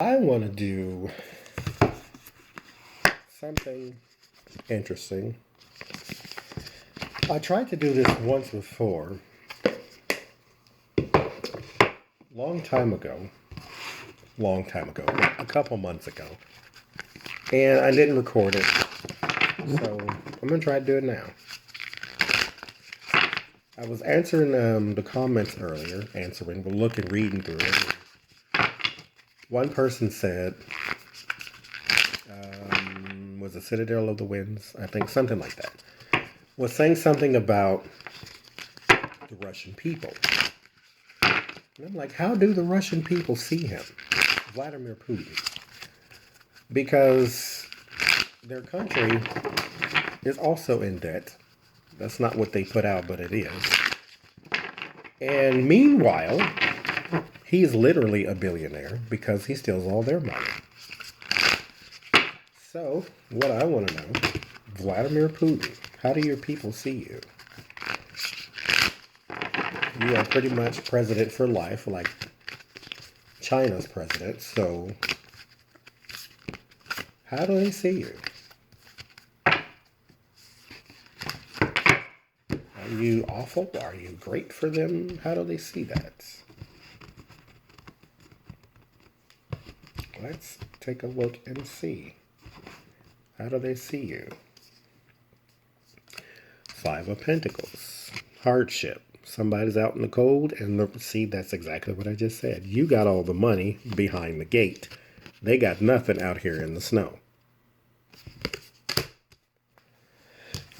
I want to do something interesting. I tried to do this once before, long time ago, a couple months ago, and I didn't record it, so I'm gonna try to do it now. I was answering the comments earlier, reading through it. One person said, was a Citadel of the Winds, I think, something like that, was saying something about the Russian people. And I'm like, how do the Russian people see him, Vladimir Putin? Because their country is also in debt. That's not what they put out, but it is. And meanwhile, he's literally a billionaire because he steals all their money. So, what I want to know, Vladimir Putin, how do your people see you? You are pretty much president for life, like China's president. So, how do they see you? Are you awful? Are you great for them? How do they see that? Let's take a look and see. How do they see you? Five of Pentacles. Hardship. Somebody's out in the cold, and see, that's exactly what I just said. You got all the money behind the gate. They got nothing out here in the snow.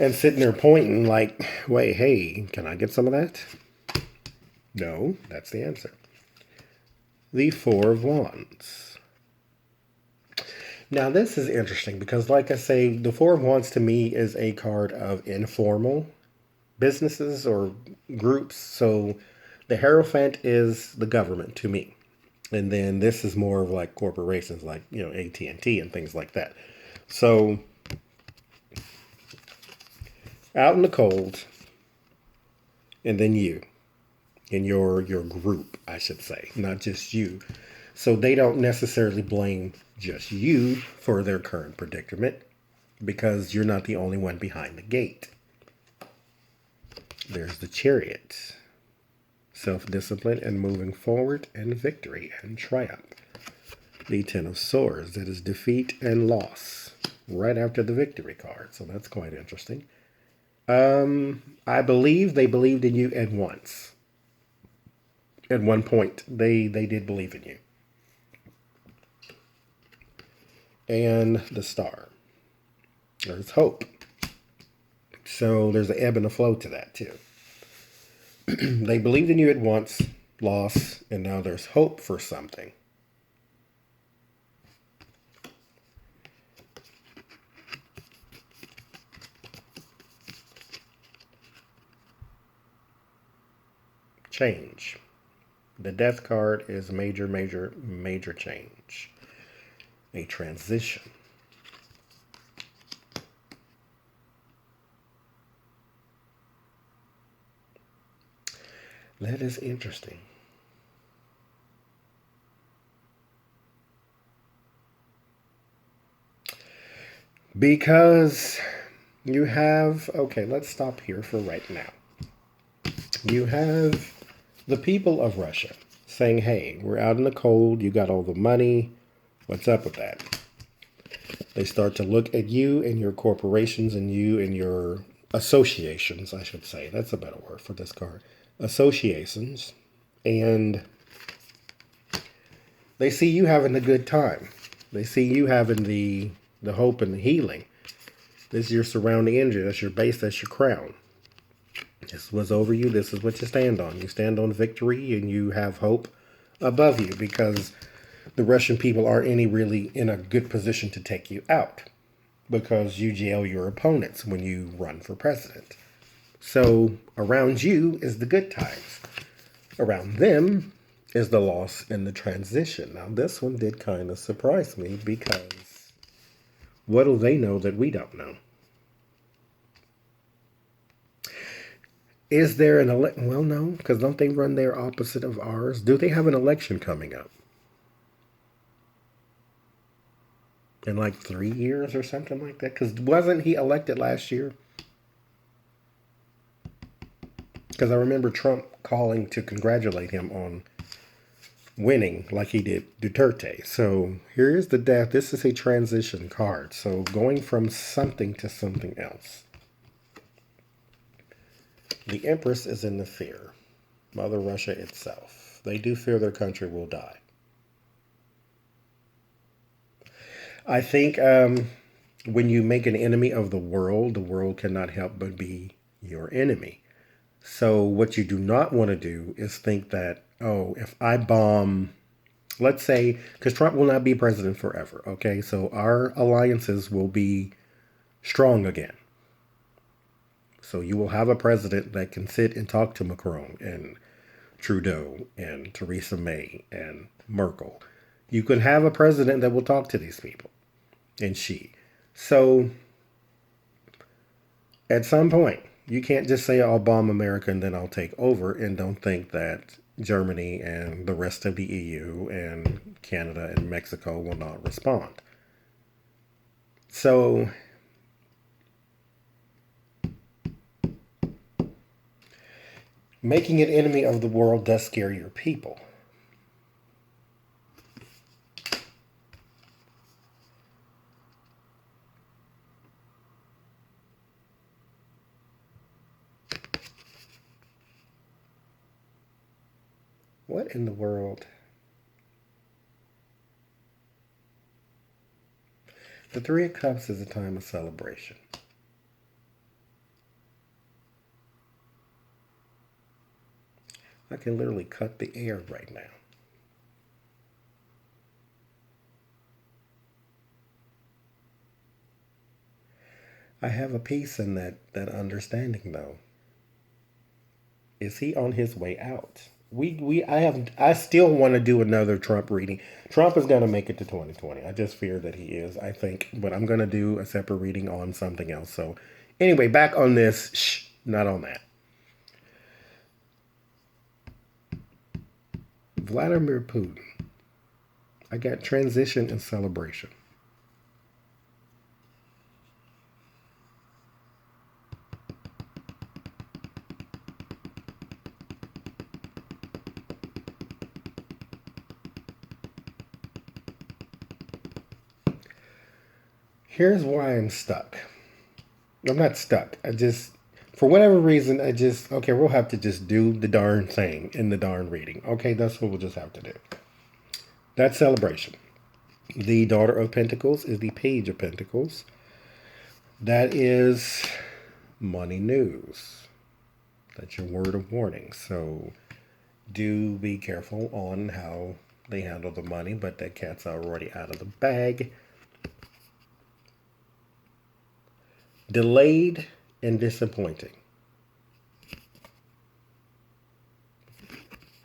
And sitting there pointing like, wait, hey, can I get some of that? No, that's the answer. The Four of Wands. Now, this is interesting because, like I say, the Four of Wands to me is a card of informal businesses or groups. So the Hierophant is the government to me. And then this is more of like corporations like, AT&T and things like that. So out in the cold, and then you in your group, I should say, not just you. So they don't necessarily blame just you for their current predicament because you're not the only one behind the gate. There's the Chariot. Self-discipline and moving forward and victory and triumph. The Ten of Swords. That is defeat and loss right after the victory card. So that's quite interesting. I believe they believed in you at once. At one point, they did believe in you. And the Star. There's hope. So there's an ebb and a flow to that too. They believed in you at once, loss, and now there's hope for something. Change. The Death card is major, major, major change. A transition. That is interesting. Because you have, okay, let's stop here for right now. You have the people of Russia saying, hey, we're out in the cold, you got all the money, what's up with that? They start to look at you and your corporations and you and your associations, I should say. That's a better word for this card. Associations. And they see you having a good time. They see you having the hope and the healing. This is your surrounding energy. That's your base. That's your crown. This is what's over you. This is what you stand on. You stand on victory and you have hope above you because the Russian people aren't really in a good position to take you out because you jail your opponents when you run for president. So around you is the good times. Around them is the loss and the transition. Now, this one did kind of surprise me because what do they know that we don't know? Is there an election? Well, no, because don't they run their opposite of ours? Do they have an election coming up? in like 3 years or something like that. Because wasn't he elected last year? Because I remember Trump calling to congratulate him on winning like he did Duterte. So here is the death. This is a transition card. So going from something to something else. The Empress is in the fear. Mother Russia itself. They do fear their country will die. I think when you make an enemy of the world cannot help but be your enemy. So what you do not want to do is think that, oh, if I bomb, let's say, because Trump will not be president forever, okay? So our alliances will be strong again. So you will have a president that can sit and talk to Macron and Trudeau and Theresa May and Merkel. You could have a president that will talk to these people and she. So at some point, you can't just say I'll bomb America and then I'll take over and don't think that Germany and the rest of the EU and Canada and Mexico will not respond. So making an enemy of the world does scare your people. What in the world? The Three of Cups is a time of celebration. I can literally cut the air right now. I have a piece in that understanding though. Is he on his way out? I still want to do another Trump reading. Trump is going to make it to 2020. I just fear that he is, I think, but I'm going to do a separate reading on something else. So anyway, back on this, not on that. Vladimir Putin. I got transition and celebration. Here's why I'm stuck. I'm not stuck. For whatever reason, okay, we'll have to just do the darn thing in the darn reading. Okay, that's what we'll just have to do. That's celebration. The Daughter of Pentacles is the Page of Pentacles. That is money news. That's your word of warning. So do be careful on how they handle the money, but that cat's already out of the bag. Delayed and disappointing.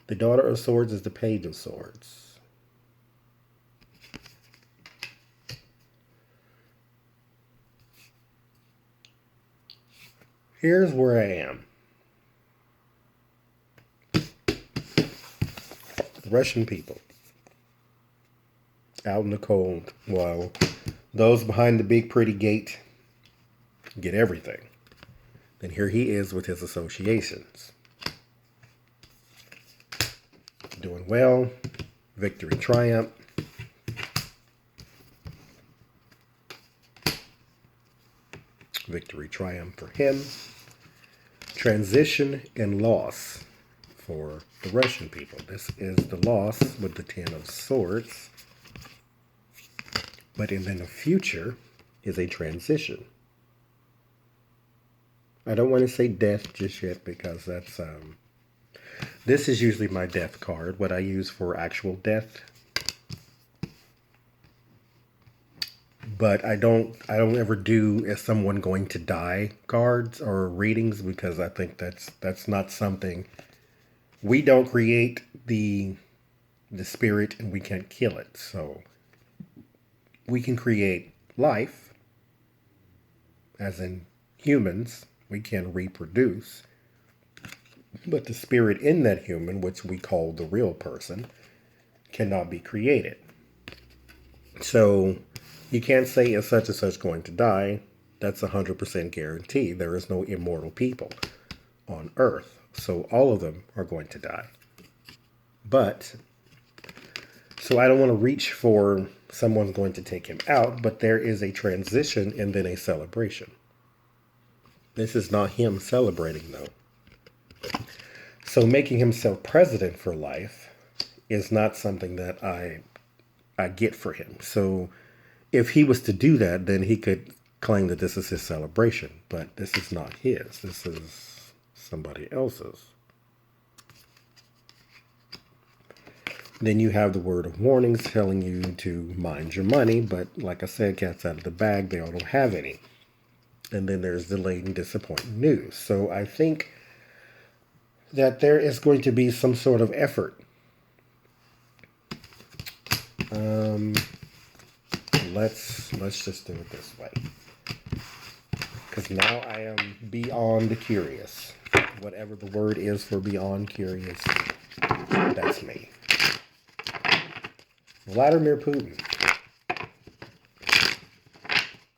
The Daughter of Swords is the Page of Swords. Here's where I am. The Russian people. Out in the cold while those behind the big pretty gate get everything. Then here he is with his associations. Doing well. Victory, triumph. Victory, triumph for him. Transition and loss for the Russian people. This is the loss with the Ten of Swords. But in the future is a transition. I don't want to say death just yet because that's this is usually my death card, what I use for actual death. But I don't ever do is someone going to die cards or readings because I think that's not something we don't create the spirit and we can't kill it. So we can create life as in humans. We can reproduce, but the spirit in that human, which we call the real person, cannot be created. So You can't say is such and such going to die. That's 100% guarantee. There is no immortal people on Earth. So all of them are going to die. But, so I don't want to reach for someone's going to take him out, but there is a transition and then a celebration. This is not him celebrating, though. So making himself president for life is not something that I get for him. So if he was to do that, then he could claim that this is his celebration, but this is not his. This is somebody else's. Then you have the word of warnings telling you to mind your money, but like I said, cat's out of the bag, they all don't have any. And then there's delayed and disappointing news. So I think that there is going to be some sort of effort. Let's just do it this way. Because now I am beyond curious. Whatever the word is for beyond curious, that's me. Vladimir Putin.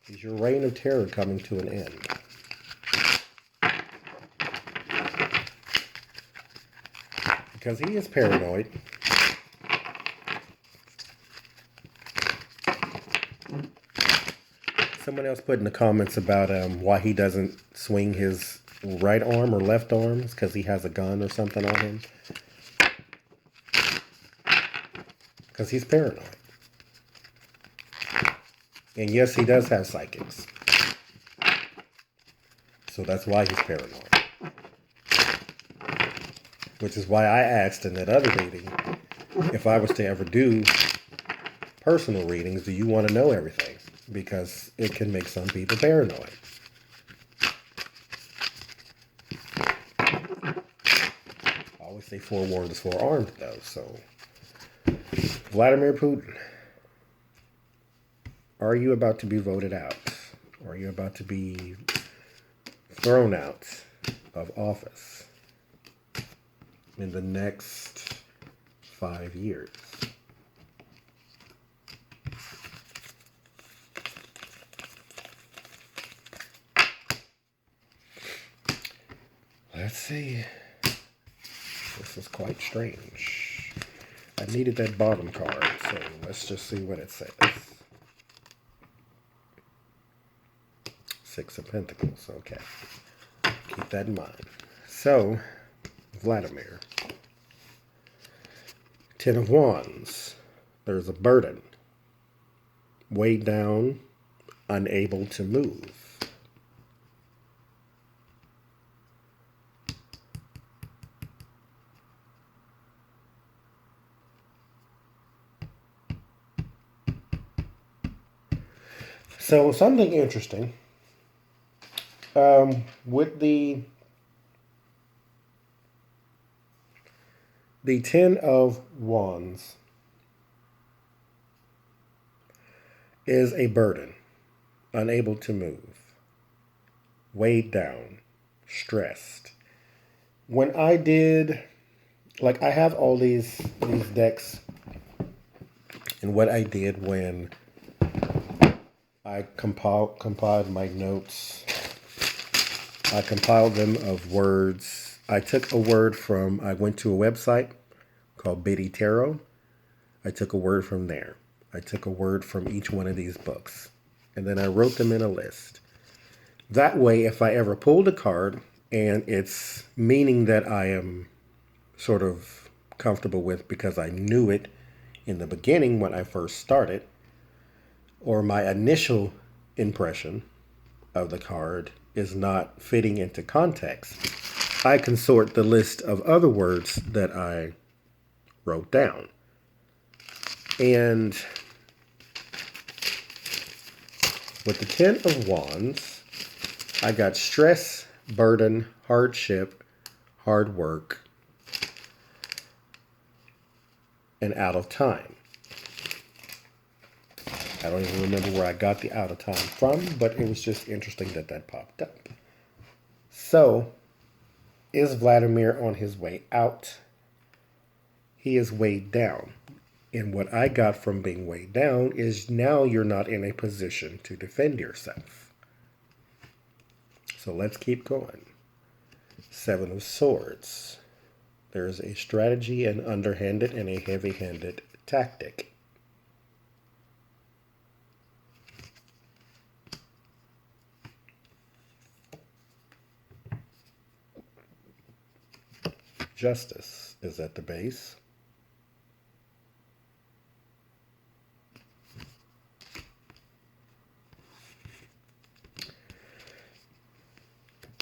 Is your reign of terror coming to an end? Because he is paranoid. Someone else put in the comments about why he doesn't swing his right arm or left arm. It's because he has a gun or something on him. Because he's paranoid. And yes, he does have psychics. So that's why he's paranoid. Which is why I asked in that other reading, if I was to ever do personal readings, do you want to know everything? Because it can make some people paranoid. I always say forewarned is forearmed, though. So, Vladimir Putin, are you about to be voted out? Are you about to be thrown out of office in the next 5 years? Let's see. This is quite strange. I needed that bottom card, so let's just see what it says. Six of Pentacles, okay. Keep that in mind. So, Vladimir. Ten of Wands. There's a burden. Weighed down, unable to move. So something interesting with the Ten of Wands is a burden, unable to move, weighed down, stressed. When I did, like I have all these decks, and what I did when I compiled my notes. I compiled them of words. I took a word from, I went to a website called Biddy Tarot. I took a word from there. I took a word from each one of these books. And then I wrote them in a list. That way, if I ever pulled a card and it's meaning that I am sort of comfortable with because I knew it in the beginning when I first started, or my initial impression of the card is not fitting into context, I can sort the list of other words that I wrote down. And with the Ten of Wands, I got stress, burden, hardship, hard work, and out of time. I don't even remember where I got the out of time from, but it was just interesting that that popped up. So, is Vladimir on his way out? He is weighed down. And what I got from being weighed down is now you're not in a position to defend yourself. So let's keep going. Seven of Swords. There's a strategy, an underhanded, and a heavy-handed tactic. Justice is at the base.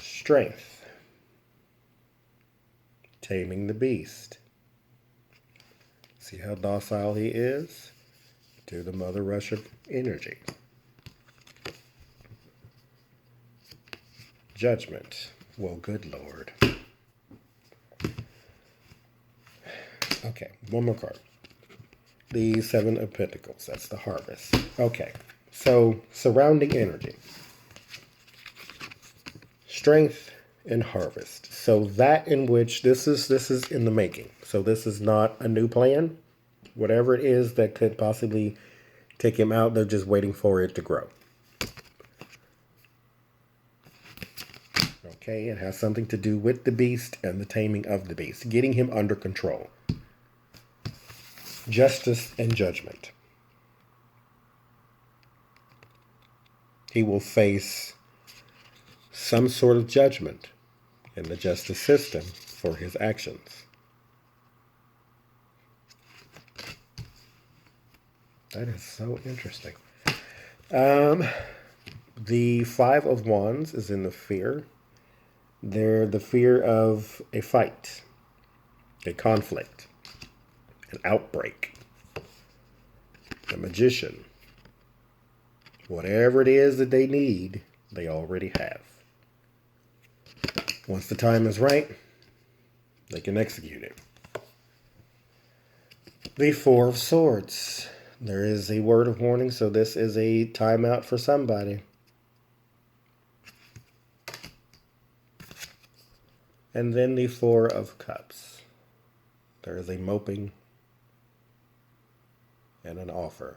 Strength. Taming the beast. See how docile he is? To the Mother Russia energy. Judgment. Well, good Lord. Okay, one more card. The Seven of Pentacles. That's the harvest. Okay, so surrounding energy. Strength and harvest. So that in which this is in the making. So this is not a new plan. Whatever it is that could possibly take him out, they're just waiting for it to grow. Okay, it has something to do with the beast and the taming of the beast, getting him under control. Justice and judgment. He will face some sort of judgment in the justice system for his actions. That is so interesting. The Five of Wands is in the fear. They're the fear of a fight, a conflict, an outbreak. The Magician. Whatever it is that they need, they already have. Once the time is right, they can execute it. The Four of Swords. There is a word of warning, so this is a timeout for somebody. And then the Four of Cups. There is a moping and an offer.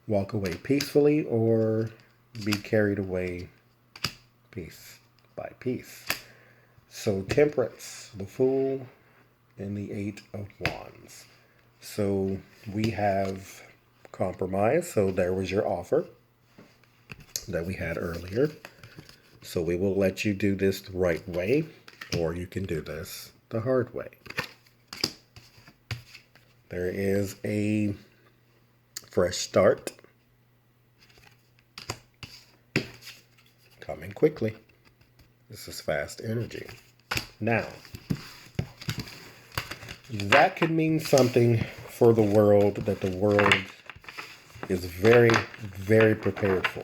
Walk away peacefully or be carried away piece by piece. So Temperance, the Fool, and the Eight of Wands. So we have compromise. So there was your offer that we had earlier. So we will let you do this the right way, or you can do this the hard way. There is a fresh start coming quickly. This is fast energy. Now, that could mean something for the world that the world is very, very prepared for.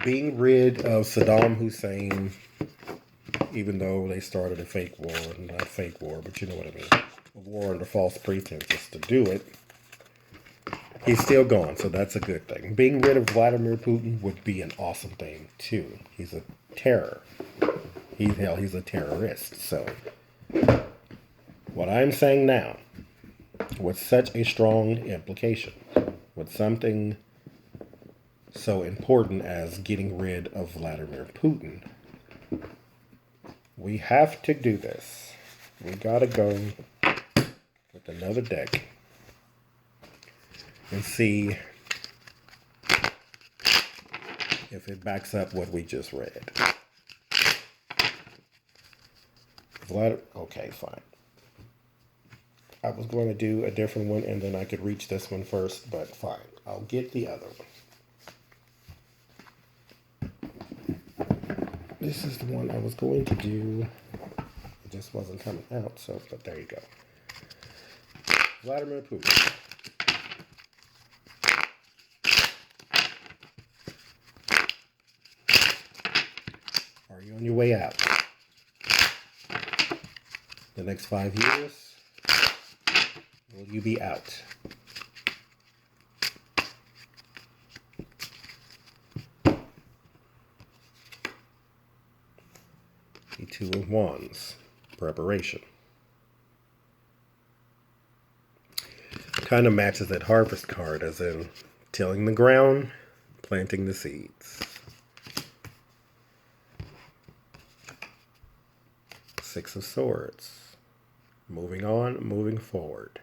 Being rid of Saddam Hussein, even though they started a fake war, not a fake war, but you know what I mean, a war under false pretenses to do it, he's still gone, so that's a good thing. Being rid of Vladimir Putin would be an awesome thing, too. He's a terror. He's a terrorist, so what I'm saying now, with such a strong implication, with something so important as getting rid of Vladimir Putin, we have to do this. We gotta go with another deck and see if it backs up what we just read. Okay, fine. I was going to do a different one and then I could reach this one first, but fine. I'll get the other one. This is the one I was going to do. It just wasn't coming out, so, but there you go. Vladimir Putin. Are you on your way out? The next 5 years, will you be out? The Two of Wands. Preparation. Kind of matches that harvest card, as in tilling the ground, planting the seeds. Six of Swords. Moving on, moving forward.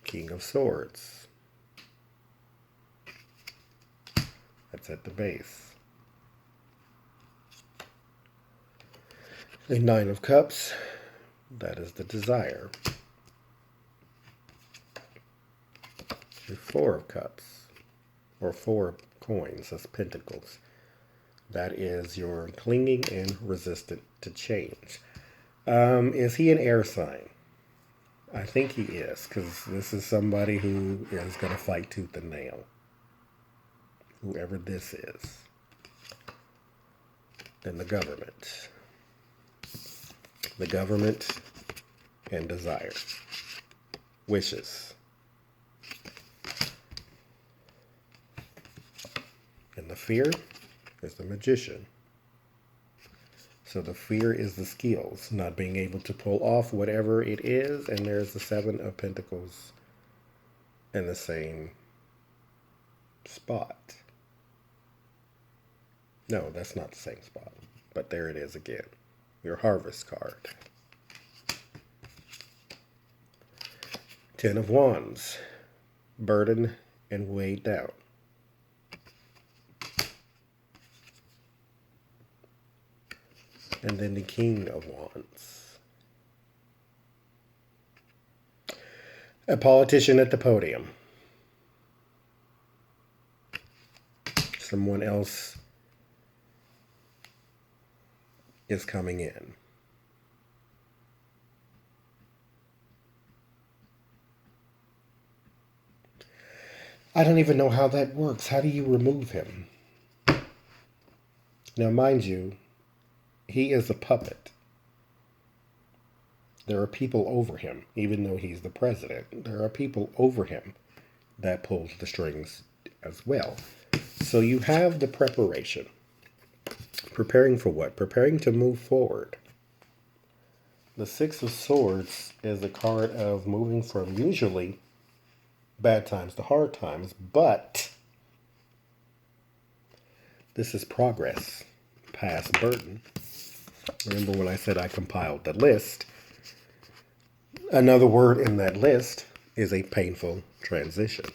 King of Swords. That's at the base. A Nine of Cups. That is the desire. A Four of Cups. Or Four coins. That's pentacles. That is your clinging and resistant to change. Is he an air sign? I think he is, because this is somebody who is going to fight tooth and nail. Whoever this is. Then the government. The government and desire. Wishes. And the fear is the magician. So the fear is the skills, not being able to pull off whatever it is. And there's the Seven of Pentacles in the same spot. No, that's not the same spot. But there it is again. Your harvest card. Ten of Wands. Burden and weighed down. And then the King of Wands. A politician at the podium. Someone else is coming in. I don't even know how that works. How do you remove him? Now, mind you, he is a puppet. There are people over him, even though he's the president. There are people over him that pulls the strings as well. So you have the preparation. Preparing for what? Preparing to move forward. The Six of Swords is a card of moving from usually bad times to hard times, but this is progress past burden. Remember when I said I compiled the list? Another word in that list is a painful transition.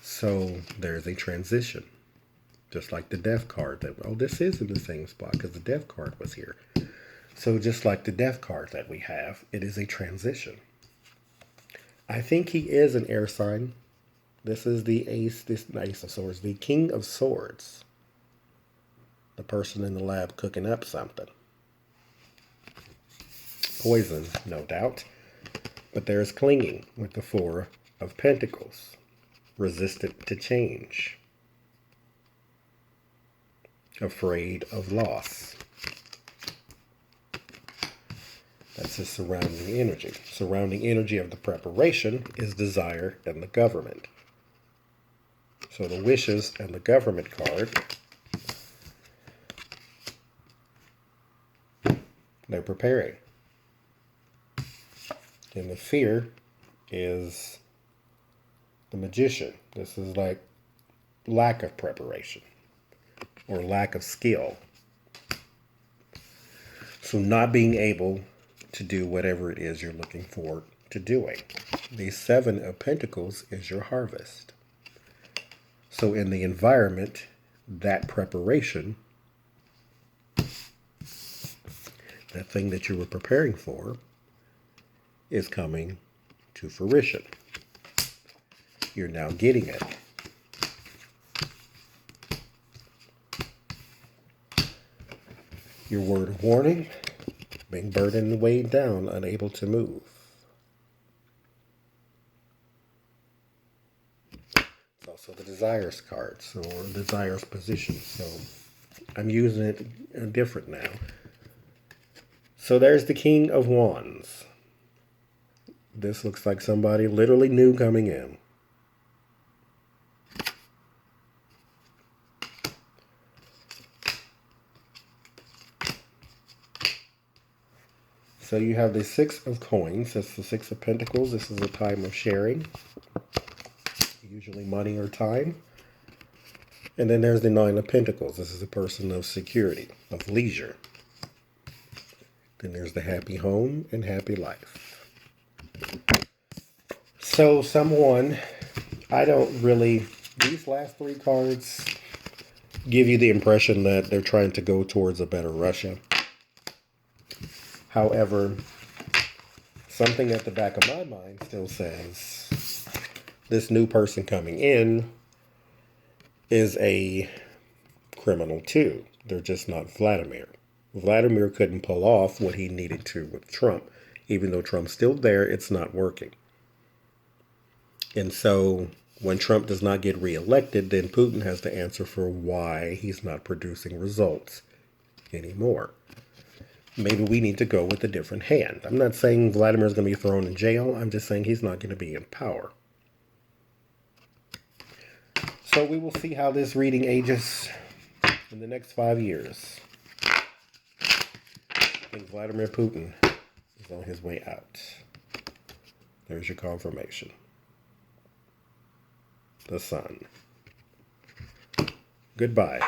So there's a transition. Just like the death card. This is in the same spot because the death card was here. So just like the death card that we have, it is a transition. I think he is an air sign. This is the Ace of Swords. The King of Swords. The person in the lab cooking up something. Poison, no doubt. But there's clinging with the Four of Pentacles. Resistant to change. Afraid of loss. That's his surrounding energy. Surrounding energy of the preparation is desire and the government. So the wishes and the government card, they're preparing. And the fear is the magician. This is like lack of preparation or lack of skill. So not being able to do whatever it is you're looking forward to doing. The Seven of Pentacles is your harvest. So in the environment, that preparation, that thing that you were preparing for, is coming to fruition. You're now getting it. Your word of warning, being burdened and weighed down, unable to move. It's also the desires card, or desires position. So I'm using it different now. So there's the King of Wands. This looks like somebody literally new coming in. So you have the Six of Coins. That's the Six of Pentacles. This is a time of sharing, usually money or time. And then there's the Nine of Pentacles. This is a person of security, of leisure. Then there's the happy home and happy life. So someone, I don't really, these last three cards give you the impression that they're trying to go towards a better Russia. However, something at the back of my mind still says this new person coming in is a criminal too. They're just not Vladimir. Vladimir couldn't pull off what he needed to with Trump. Even though Trump's still there, it's not working. And so when Trump does not get reelected, then Putin has to answer for why he's not producing results anymore. Maybe we need to go with a different hand. I'm not saying Vladimir's going to be thrown in jail. I'm just saying he's not going to be in power. So we will see how this reading ages in the next 5 years. I think Vladimir Putin is on his way out. There's your confirmation. The Sun. Goodbye.